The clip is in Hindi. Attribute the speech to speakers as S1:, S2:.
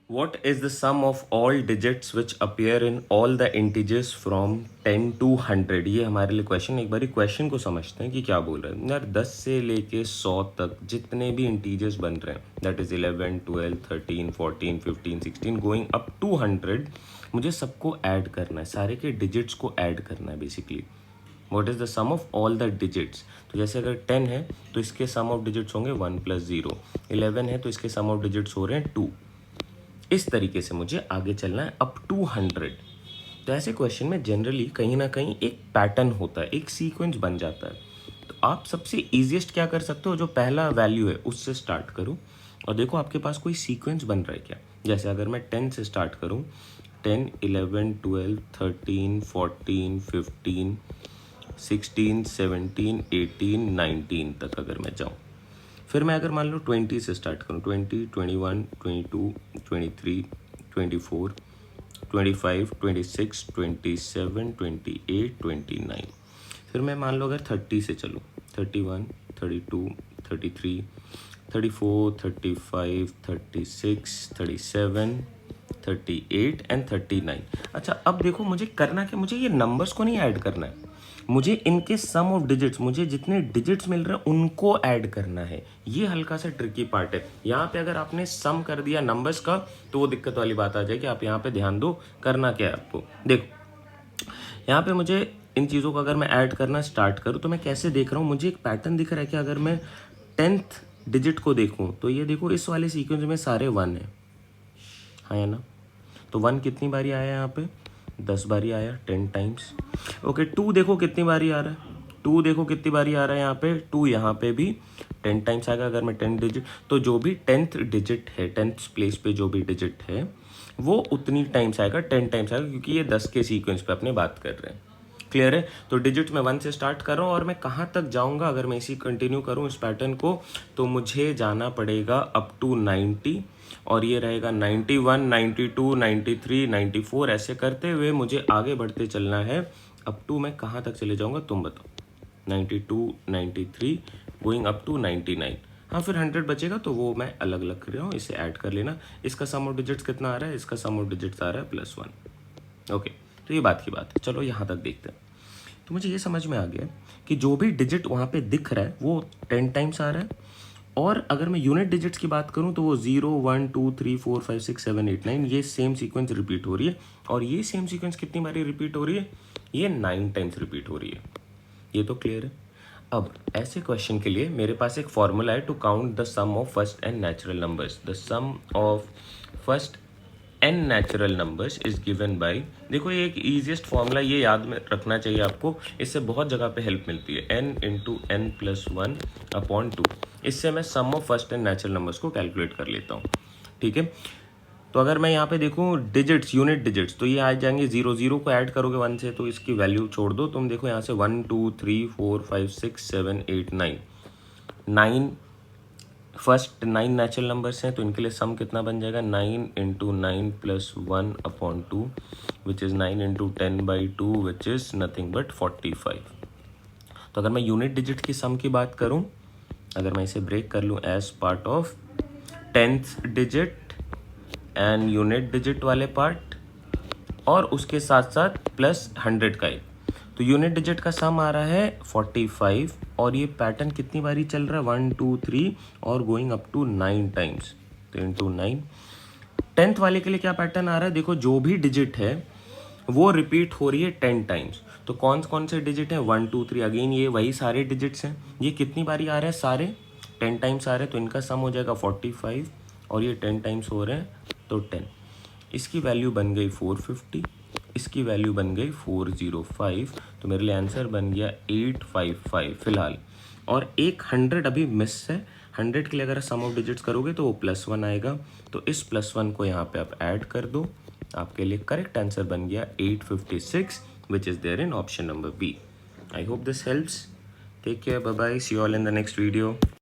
S1: What is the sum of all digits which appear in all the integers from 10 to 100? ये हमारे लिए क्वेश्चन, एक बारी क्वेश्चन को समझते हैं कि क्या बोल रहे हैं यार। 10 से लेके 100 तक जितने भी इंटीजर्स बन रहे हैं, that is 11, 12, 13, 14, 15, 16 going up to 100, मुझे सबको ऐड करना है, सारे के डिजिट्स को ऐड करना है basically. What is the sum of all the digits? तो जैसे अगर 10 है तो इसके सम ऑफ डिजिट्स होंगे 1 + 0, 11 है तो इसके सम ऑफ डिजिट्स हो रहे हैं 2। इस तरीके से मुझे आगे चलना है अप टू 100। तो ऐसे क्वेश्चन में जनरली कहीं ना कहीं एक पैटर्न होता है, एक सीक्वेंस बन जाता है। तो आप सबसे ईजिएस्ट क्या कर सकते हो, जो पहला वैल्यू है उससे स्टार्ट करो और देखो आपके पास कोई सीक्वेंस बन रहा है क्या। जैसे अगर मैं 10 से स्टार्ट करूँ, 10, 11, 12, 13, 14, 15, 16, 17, 18, 19 तक अगर मैं जाऊँ, फिर मैं अगर मान लो 20 से स्टार्ट करूँ, 20, 21, 22, 23, 24, 25, 26, 27, 28, 29। फिर मैं मान लो अगर 30 से चलूँ, 31, 32, 33, 34, 35, 36, 37, 38 एंड 39। अच्छा, अब देखो मुझे करना क्या, मुझे ये नंबर्स को नहीं ऐड करना है, मुझे इनके सम ऑफ डिजिट्स, मुझे जितने डिजिट्स मिल रहे हैं उनको ऐड करना है। ये हल्का सा ट्रिकी पार्ट है। यहाँ पे अगर आपने सम कर दिया नंबर्स का तो वो दिक्कत वाली बात आ जाएगी। आप यहाँ पे ध्यान दो, करना क्या है आपको। देखो यहाँ पे मुझे इन चीज़ों को अगर मैं ऐड करना स्टार्ट करूँ तो मैं कैसे देख रहा हूँ, मुझे एक पैटर्न दिख रहा है कि अगर मैं 10th डिजिट को देखूँ तो ये देखो इस वाले सीक्वेंस में सारे 1 है, हाँ है ना। तो 1 कितनी बारी आया यहाँ पे, 10 बारी आया, 10 टाइम्स। ओके, 2 देखो कितनी बारी आ रहा है, 2 देखो कितनी बारी आ रहा है यहाँ पे, 2 यहाँ पे भी 10 टाइम्स आएगा अगर मैं 10 डिजिट। तो जो भी 10th डिजिट है, 10th प्लेस पे जो भी डिजिट है वो उतनी टाइम्स आएगा, 10 टाइम्स आएगा, क्योंकि ये 10 के सीक्वेंस पे अपने बात कर रहे हैं। क्लियर है। तो डिजिट्स मैं 1 से स्टार्ट कर रहा हूँ और मैं कहाँ तक जाऊँगा, अगर मैं इसी कंटिन्यू करूँ इस पैटर्न को तो मुझे जाना पड़ेगा अप टू 90, और ये रहेगा 91, 92, 93, 94, ऐसे करते हुए मुझे आगे बढ़ते चलना है। अप टू मैं कहाँ तक चले जाऊँगा तुम बताओ, 92, 93 गोइंग अप टू 99। हाँ, फिर 100 बचेगा तो वो मैं अलग अलग कर रहा हूँ, इसे ऐड कर लेना। इसका सम ऑफ डिजिट्स कितना आ रहा है, इसका सम ऑफ डिजिट्स आ रहा है +1। ओके, तो ये बात की बात है। चलो यहाँ तक देखते हैं। तो मुझे ये समझ में आ गया कि जो भी डिजिट वहाँ पे दिख रहा है वो 10 टाइम्स आ रहा है, और अगर मैं यूनिट डिजिट्स की बात करूँ तो वो 0, 1, 2, 3, 4, 5, 6, 7, 8, 9 ये सेम सीक्वेंस रिपीट हो रही है। और ये सेम सीक्वेंस कितनी बारी रिपीट हो रही है, ये 9 टाइम्स रिपीट हो रही है। ये तो क्लियर है। अब ऐसे क्वेश्चन के लिए मेरे पास एक फॉर्मूला है to count the sum of first and natural numbers. The sum of first N natural numbers is given by, देखो ये एक ईजिएस्ट फॉर्मूला, ये याद में रखना चाहिए आपको, इससे बहुत जगह पे हेल्प मिलती है। n इंटू एन प्लस 1/2, इससे मैं sum of first and natural numbers को कैलकुलेट कर लेता हूँ। ठीक है, तो अगर मैं यहाँ पे देखूँ डिजिट्स, यूनिट डिजिट्स, तो ये आ जाएंगे 0, 0 को ऐड करोगे 1 से तो इसकी वैल्यू छोड़ दो तुम। देखो यहाँ से 1, 2, 3, 4, 5, 6, 7, 8, 9 फर्स्ट 9 नेचुरल नंबर्स हैं तो इनके लिए सम कितना बन जाएगा, 9 into 9 plus 1/2 which is 9 into 10/2 which is nothing but 45। तो अगर मैं यूनिट डिजिट की सम की बात करूं, अगर मैं इसे ब्रेक कर लूं as part of 10th digit and unit digit वाले पार्ट, और उसके साथ साथ प्लस 100 का एक, तो यूनिट डिजिट का सम आ रहा है 45, और ये पैटर्न कितनी बारी चल रहा है, 1, 2, 3 और गोइंग अप टू 9 टाइम्स, तो इंटू 9। 10th वाले के लिए क्या पैटर्न आ रहा है, देखो जो भी डिजिट है वो रिपीट हो रही है 10 टाइम्स। तो कौन कौन से डिजिट हैं, 1, 2, 3, अगेन ये वही सारे डिजिट्स हैं। ये कितनी बारी आ रहे हैं, सारे 10 टाइम्स आ रहे हैं, तो इनका सम हो जाएगा 45, और ये 10 टाइम्स हो रहे हैं तो 10। इसकी वैल्यू बन गई 450, इसकी वैल्यू बन गई 405, तो मेरे लिए आंसर बन गया 855 फिलहाल। और एक 100 अभी मिस है, 100 के लिए अगर सम ऑफ डिजिट्स करोगे तो वो +1 आएगा, तो इस +1 को यहाँ पे आप ऐड कर दो, आपके लिए करेक्ट आंसर बन गया 856 which is there in option number B. I hope this helps. Take care, bye bye, see you all in the next video.